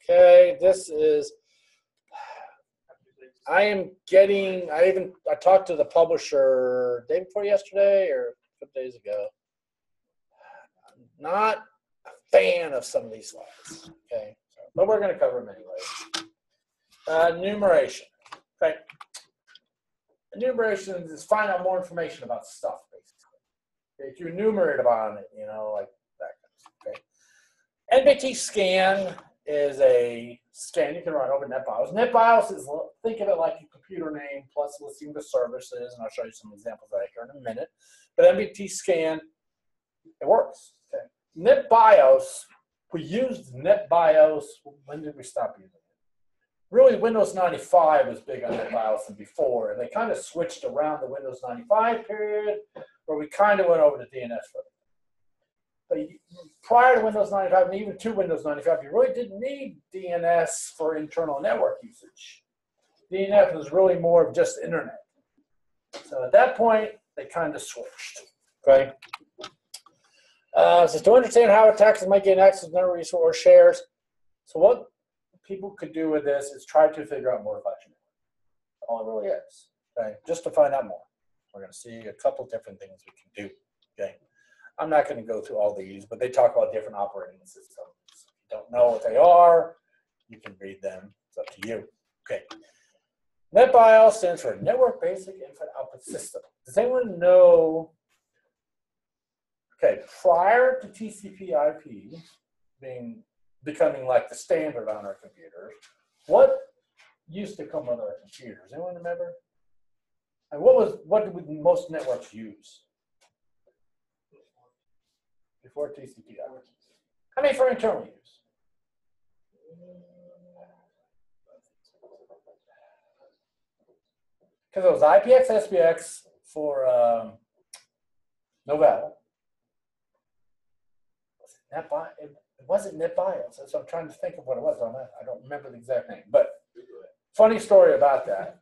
Okay, this is, I talked to the publisher day before yesterday or a couple days ago. I'm not a fan of some of these slides, okay? But we're going to cover them anyway. Enumeration, okay? Enumeration is find out more information about stuff, basically. Okay? If you enumerate about it, you know, like that kind of stuff, okay? NBT scan is a scan you can run over NetBIOS. NetBIOS is, think of it like a computer name plus listing the services, and I'll show you some examples of that here in a minute. But NBT scan, it works. Okay. NetBIOS, we used NetBIOS, when did we stop using it? Really, Windows 95 was big on NetBIOS than before, and they kind of switched around the Windows 95 period, where we kind of went over to DNS for it. But prior to Windows 95, and even to Windows 95, you really didn't need DNS for internal network usage. DNS was really more of just internet. So at that point, they kind of switched, okay? So to understand how attackers might gain access to network resource shares, so what people could do with this is try to figure out more about your network. All it really is, okay? Just to find out more. We're going to see a couple different things we can do, okay? I'm not going to go through all these, but they talk about different operating systems. If you don't know what they are, you can read them. It's up to you. Okay. NetBIOS stands for Network Basic Input Output System. Does anyone know, okay, prior to TCP/IP becoming like the standard on our computers, what used to come with our computers? Anyone remember? And what did most networks use? Before TCP/IP. I mean, for internal use. Because it was IPX, SPX for Novell. It wasn't NetBIOS. That's what I'm trying to think of what it was. I don't remember the exact name. But funny story about that.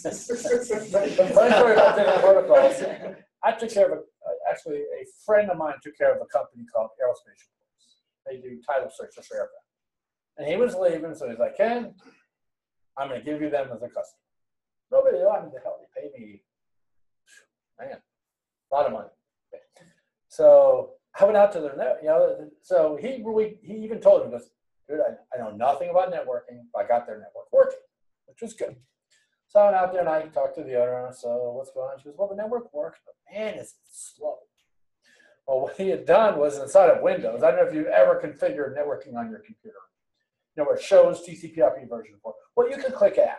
Funny story about different protocols. I took care of actually, a friend of mine took care of a company called Aerospace Reports. They do title searches for aircraft. And he was leaving, so he's like, Ken, I'm going to give you them as a customer. Nobody wanted to help me. Pay me, man, a lot of money. Okay. So I went out to their net, you know, so he even told me, he goes, dude, I know nothing about networking, but I got their network working, which was good. So I went out there and I talked to the owner. So what's going on? She goes, well, the network works, but man, it's slow. Well, what he had done was inside of Windows. I don't know if you've ever configured networking on your computer. You know, where it shows TCP/IP version 4. Well, you can click add.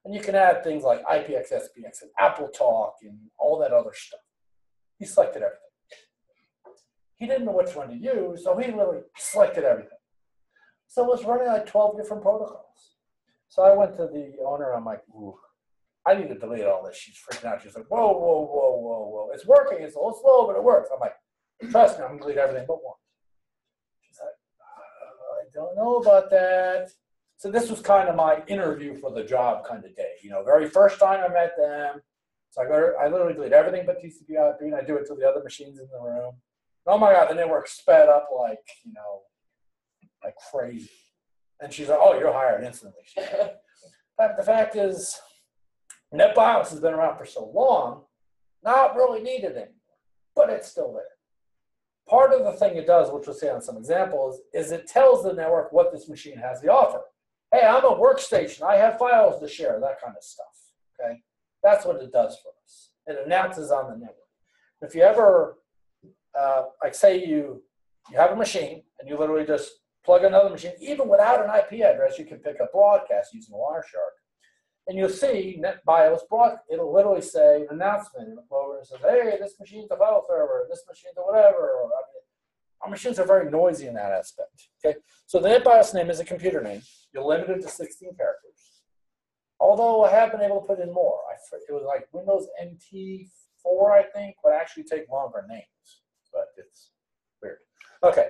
And you can add things like IPX, SPX, and Apple Talk, and all that other stuff. He selected everything. He didn't know which one to use, so he literally selected everything. So it was running like 12 different protocols. So I went to the owner, I'm like, ooh, I need to delete all this. She's freaking out. She's like, whoa, whoa, whoa, whoa, whoa. It's working. It's a little slow, but it works. I'm like, trust me, I'm going to delete everything but one. She's like, I don't know about that. So this was kind of my interview for the job kind of day. You know, very first time I met them. So I literally delete everything but TCP/IP, and I do it to the other machines in the room. Oh my God, the network sped up like, you know, like crazy. And she's like, oh, you're hired instantly. But the fact is, NetBIOS has been around for so long, not really needed anymore, but it's still there. Part of the thing it does, which we'll see on some examples, is it tells the network what this machine has to offer. Hey, I'm a workstation. I have files to share, that kind of stuff. Okay, that's what it does for us. It announces on the network. If you ever, like say you have a machine and you literally just plug another machine, even without an IP address, you can pick up broadcast using Wireshark. And you'll see NetBIOS broadcast. It'll literally say an announcement. It'll go over and says, hey, this machine's a file server, this machine's a whatever. Or, I mean, our machines are very noisy in that aspect. Okay, so the NetBIOS name is a computer name. You're limited to 16 characters. Although I have been able to put in more. It was like Windows NT4, I think, would actually take longer names. But it's weird. Okay.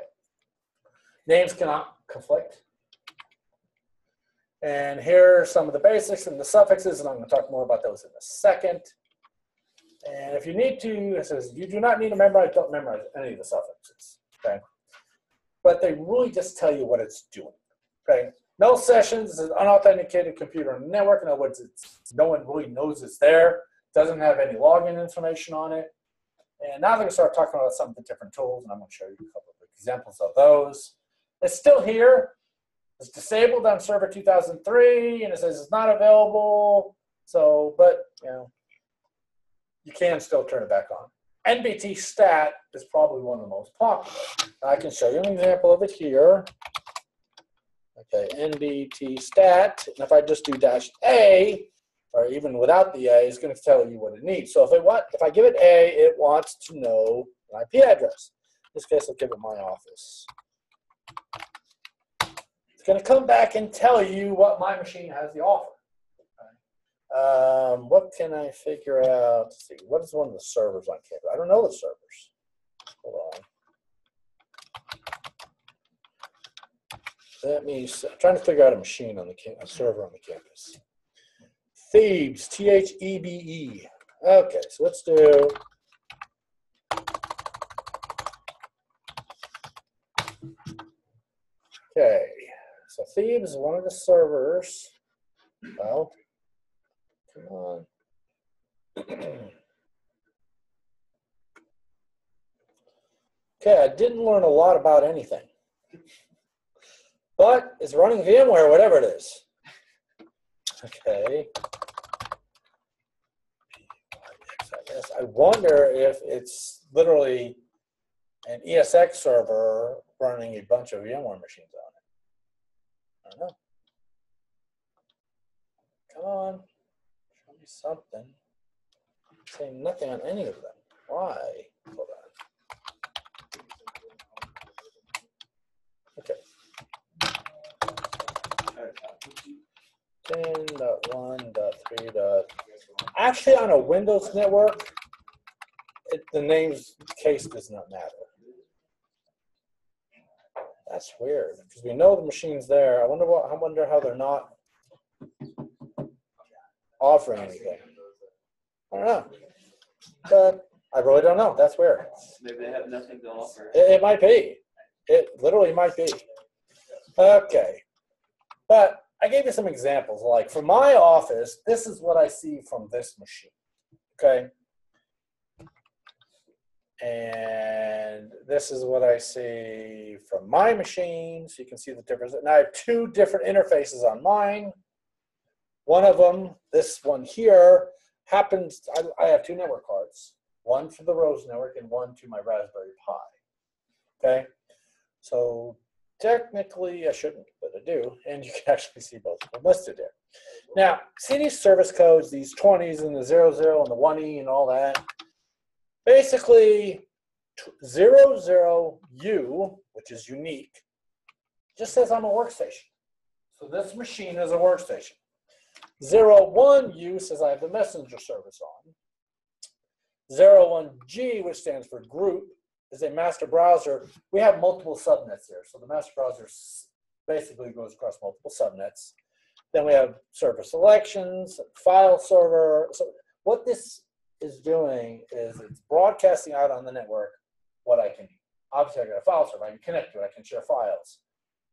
Names cannot conflict. And here are some of the basics and the suffixes, and I'm going to talk more about those in a second. And if you need to, it says you do not need to memorize, don't memorize any of the suffixes. Okay. but they really just tell you what it's doing. Okay, null sessions is an unauthenticated computer on the network. In other words, no one really knows it's there. Doesn't have any login information on it. And now they're going to start talking about some of the different tools, and I'm going to show you a couple of examples of those. It's still here. It's disabled on server 2003, and it says it's not available. So, but you know, you can still turn it back on. NBT stat is probably one of the most popular. I can show you an example of it here. Okay, NBT stat, and if I just do -A, or even without the A, it's going to tell you what it needs. So if I give it A, it wants to know an IP address. In this case, I'll give it my office. It's going to come back and tell you what my machine has to offer. Okay. What can I figure out? Let's see, what is one of the servers on campus? I don't know the servers. Hold on. I'm trying to figure out a machine on a server on the campus. Thebes, Thebe. Okay, so let's do. Okay, so Thebes is one of the servers. Well, come on. Okay, I didn't learn a lot about anything. But it's running VMware, whatever it is. Okay. I wonder if it's literally an ESX server running a bunch of VMware machines on it. I don't know. Come on. Show me something. Saying nothing on any of them. Why? Hold on. Okay. 10.1.3. Actually, on a Windows network, the name's case does not matter. That's weird because we know the machine's there. I wonder how they're not offering anything. I don't know, but I really don't know. That's weird. Maybe they have nothing to offer. It might be. It literally might be. Okay, but I gave you some examples. Like for my office, this is what I see from this machine. Okay. And this is what I see from my machine. So you can see the difference. And I have two different interfaces on mine. One of them, this one here, happens, I have two network cards. One for the Rose network and one to my Raspberry Pi. Okay. So technically I shouldn't, but I do. And you can actually see both of them listed there. Now, see these service codes, these 20s and the 00 and the 1E and all that. Basically, 00U, which is unique, just says I'm a workstation. So this machine is a workstation. 01U says I have the messenger service on. 01G, which stands for group, is a master browser. We have multiple subnets here. So the master browser basically goes across multiple subnets. Then we have server selections, file server. So what this is doing is it's broadcasting out on the network what I can do. Obviously, I got a file server. I can connect to it. I can share files,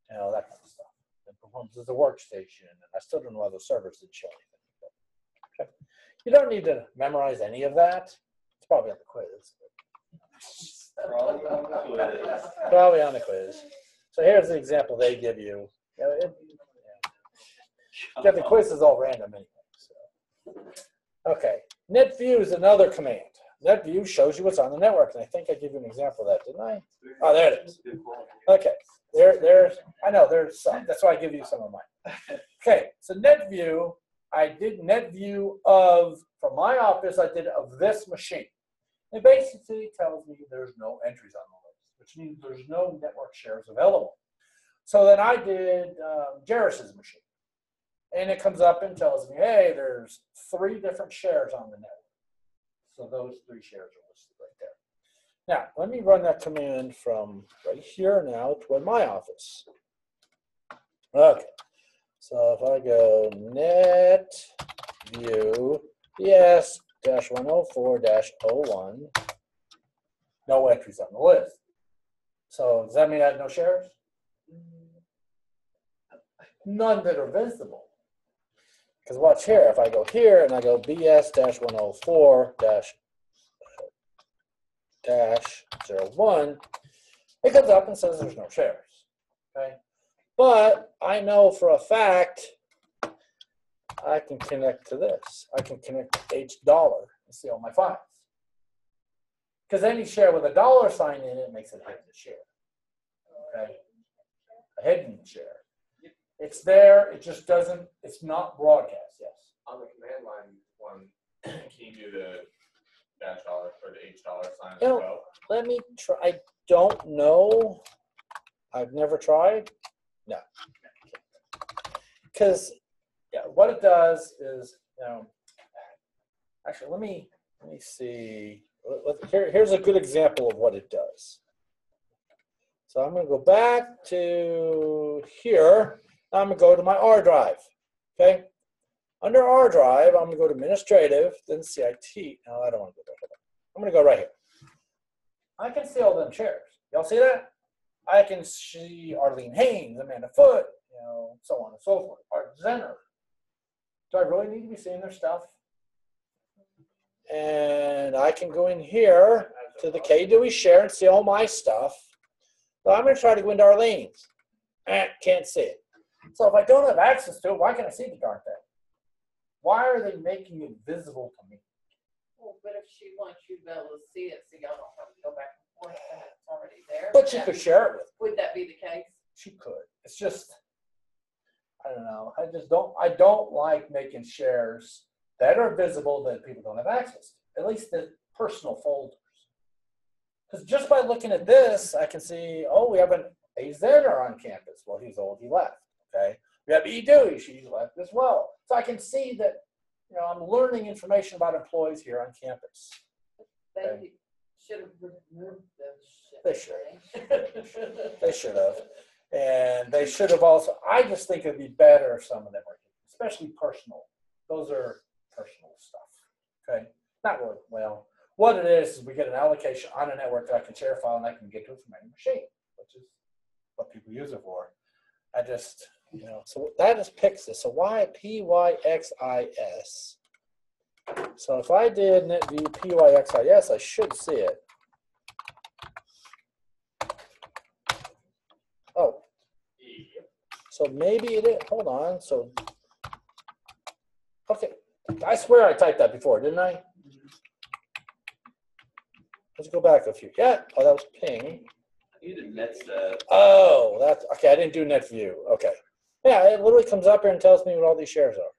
you know, that kind of stuff. It performs as a workstation, and I still don't know why those servers didn't show anything. Okay. You don't need to memorize any of that. It's probably on the quiz. Probably on the quiz. So here's the example they give you. The quiz is all random anyway. So. Okay. NetView is another command. NetView shows you what's on the network, and I think I gave you an example of that, didn't I? Oh, there it is. Okay. I know there's some. That's why I give you some of mine. Okay. So NetView, I did NetView of, from my office, I did of this machine. It basically tells me there's no entries on the list, which means there's no network shares available. So then I did Jairus's machine. And it comes up and tells me, hey, there's 3 different shares on the network. So those 3 shares are listed right there. Now, let me run that command from right here now toward my office. Okay. So if I go NetView ES-104-01, no entries on the list. So does that mean I have no shares? None that are visible. Because watch here, if I go here and I go BS-104-01, it comes up and says there's no shares. Okay, but I know for a fact I can connect to this. I can connect to $H and see all my files. Because any share with a dollar sign in it makes it a hidden share. Okay, a hidden share. It's there. It just doesn't. It's not broadcast. Yes. On the command line one, can you do the $- or the $H sign as You know, well? let me try. I don't know. I've never tried. No. Because yeah, what it does is, actually, let me see. Here's a good example of what it does. So I'm going to go back to here. I'm going to go to my R drive. Okay. Under R drive, I'm going to go to administrative, then CIT. No, I don't want to go there. I'm going to go right here. I can see all them chairs. Y'all see that? I can see Arlene Haynes, Amanda Foote, so on and so forth. Art Zenner. Do I really need to be seeing their stuff? And I can go in here to the K-Dewey share and see all my stuff. But I'm going to try to go into Arlene's. Can't see it. So if I don't have access to it, why can't I see the darn thing? Why are they making it visible to me? Well, but if she wants you to be able to see it, so y'all don't have to go back and forth and it's already there. But she could share it with me. Would that be the case? She could. It's just, I don't know. I don't like making shares that are visible that people don't have access to, at least the personal folders. Because just by looking at this, I can see, oh, we have a Zenner on campus. Well, he's old, he left. Okay. We have E. Dewey, she left as well. So I can see that, I'm learning information about employees here on campus. They should have removed those. They should. They should have. And they should have also, I just think it'd be better if some of them were, especially personal. Those are personal stuff. Okay. Not really, well, what it is we get an allocation on a network that I can share a file and I can get to it from any machine, which is what people use it for. I just, so that just picks this. So why PYXIS? So if I did NetView PYXIS, I should see it. Oh, so maybe it is. Hold on. So, okay. I swear I typed that before, didn't I? Let's go back a few. Yeah. Oh, that was ping. You did NetStat. Oh, that's okay. I didn't do NetView. Okay. Yeah, it literally comes up here and tells me what all these shares are.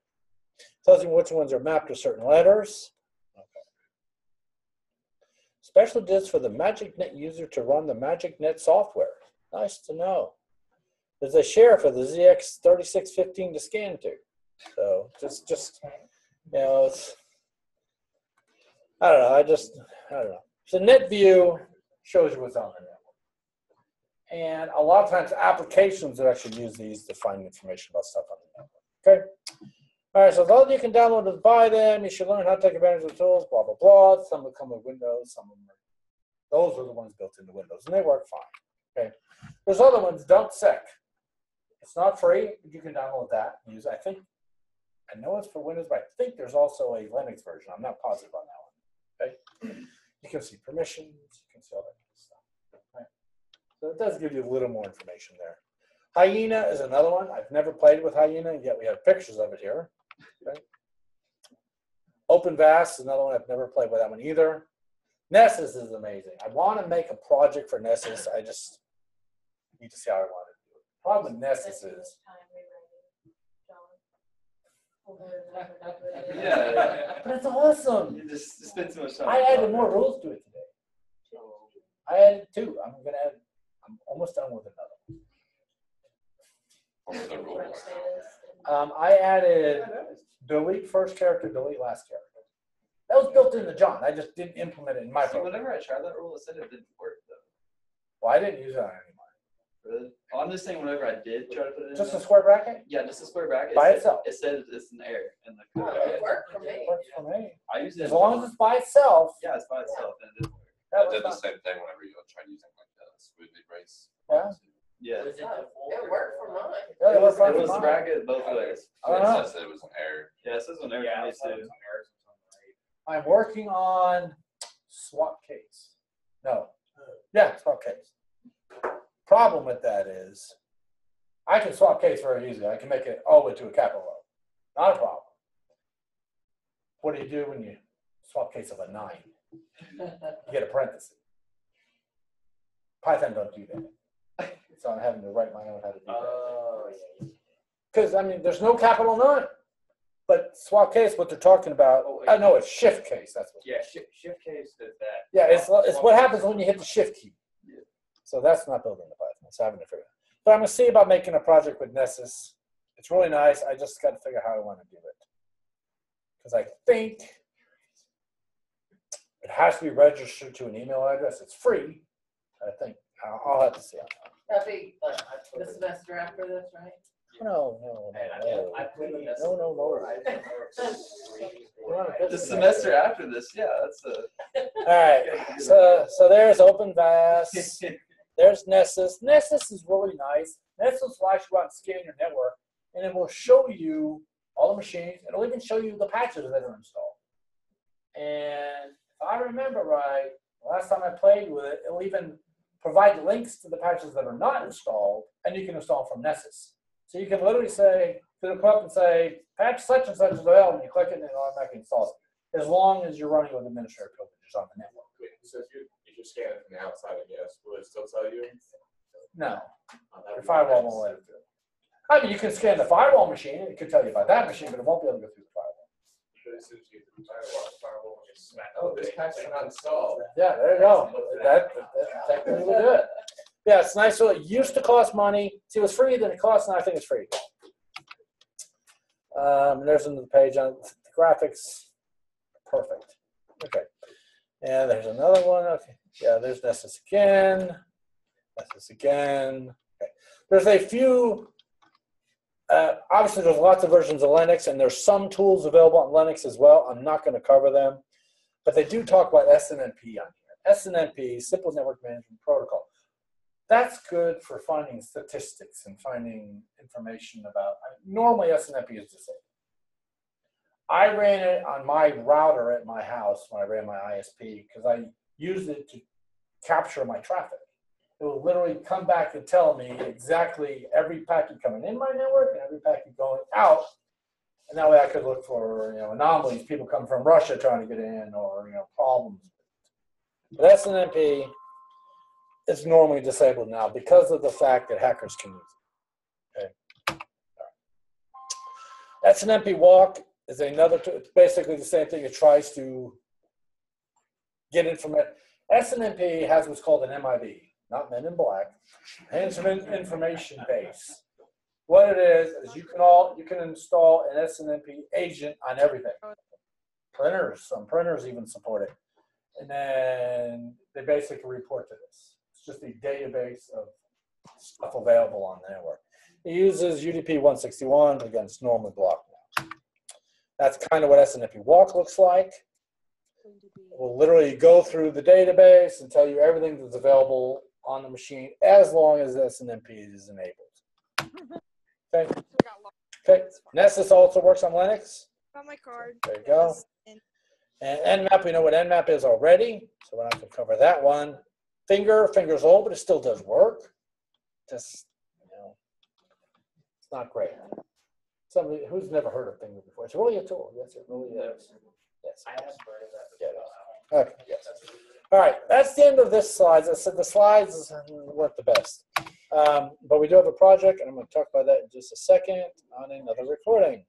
Tells me which ones are mapped to certain letters. Okay. Special disks for the MagicNet user to run the MagicNet software. Nice to know. There's a share for the ZX3615 to scan to. So just it's, I don't know. I don't know. So NetView shows you what's on the network. And a lot of times applications that actually use these to find information about stuff on the network. Okay. All right, so those you can download and buy them. You should learn how to take advantage of the tools, blah, blah, blah. Some will come with Windows, some of them are, those are the ones built into Windows, and they work fine. Okay. There's other ones, Don't Sec. It's not free, but you can download that and use it. I know it's for Windows, but I think there's also a Linux version. I'm not positive on that one. Okay. You can see permissions, you can see all that kind of stuff. Right. So it does give you a little more information there. Hyena is another one. I've never played with Hyena, yet we have pictures of it here. Okay. OpenVAS is another one. I've never played with that one either. Nessus is amazing. I want to make a project for Nessus. I just need to see how I want to do it. The problem with Nessus is. Yeah. But it's awesome. You just spend too much time. I added more rules to it today. I added 2. I'm almost done with another. What were the rules? I added delete first character, delete last character. That was built into John. I just didn't implement it in my See, program. whenever I tried that rule, it said it didn't work though. Well, I didn't use it on anymore. Really? Well, I'm just saying whenever I did try to put it in. Just a there, square bracket? yeah, just a square bracket. By it itself. It says it's an error in the Oh, code. it worked for me. It works for me. I use it As long as it's by itself. yeah, it's by itself and it did work. That I did the was same thing whenever you tried using like this. smoothly race. Yeah. Yeah. It worked for mine. Yeah, It was fine for the mine. bracket both ways. I don't know. It said it was an error. Yeah, it says on there Yeah, for me it's too. some errors or something, I'm working on swap case. No. Yeah, swap case. Problem with that is I can swap case very easily. I can make it all the way to a capital O. Not a problem. What do you do when you swap case of a 9? You get a parenthesis. Python don't do that. So I'm having to write my own how to do that. Oh, Because, I mean, there's no capital 9. But swap case, what they're talking about, I know it's shift case. That's what. yeah, shift case does that. Yeah, it's what happens when you hit the shift key. Yeah. So that's not building the Python. So I haven't figured it out. But I'm going to see about making a project with Nessus. It's really nice. I just got to figure out how I want to do it. Because I think it has to be registered to an email address. It's free. I think. I'll have to see. That'd be like the semester after this, right? No. The semester after this, yeah, that's a. All right. So there's OpenVAS. There's Nessus. Nessus is really nice. Nessus will actually go out and scan your network, and it will show you all the machines. It'll even show you the patches that are installed. And if I remember right, last time I played with it, it'll even provide links to the patches that are not installed, and you can install from Nessus. So you can literally say, it'll come up and say, patch such and such is available, and you click it, and it automatically installs it, as long as you're running with administrator privileges on the network. So if you scan it from the outside, I guess, will it still tell you? No. Oh, The that would be firewall nice. won't let it through. I mean, you can scan the firewall machine, and it could tell you about that machine, but it won't be able to go through the firewall. But as soon as you get to the firewall will just smack. Oh, this patch is not installed. Yeah, there you go. That technically would do it. Yeah, it's nice. So it used to cost money. See, it was free, then it cost, and I think it's free. There's another page on the graphics. Perfect. Okay. And there's another one. Okay. Yeah, there's Nessus again. Nessus again. Okay. There's a few. Obviously, there's lots of versions of Linux, and there's some tools available on Linux as well. I'm not going to cover them, but they do talk about SNMP on here. SNMP, Simple Network Management Protocol. That's good for finding statistics and finding information about. Normally, SNMP is disabled. I ran it on my router at my house when I ran my ISP because I used it to capture my traffic. It will literally come back and tell me exactly every packet coming in my network and every packet going out. And that way I could look for anomalies, people come from Russia trying to get in, or problems. But SNMP is normally disabled now because of the fact that hackers can use it. Okay. Right. SNMP walk is another. It's basically the same thing. It tries to get information. SNMP has what's called an MIB. Not Men in Black, Management Information Base. What it is you can install an SNMP agent on everything. Printers, some printers even support it. And then they basically report to this. It's just a database of stuff available on the network. It uses UDP 161, again, it's normally blocked now. That's kind of what SNMP walk looks like. We'll literally go through the database and tell you everything that's available on the machine as long as SNMP is enabled. Okay. Okay. Nessus also works on Linux. Got my card. There you go. And Nmap, we know what Nmap is already, so we're not going to cover that one. Finger's old, but it still does work. Just it's not great. Somebody who's never heard of Finger before. It's really a tool. Yes, it really is. Yes. I have heard of that. Yeah. Okay. Yes. All right, that's the end of this slides. I said the slides weren't the best. But we do have a project, and I'm going to talk about that in just a second on another recording.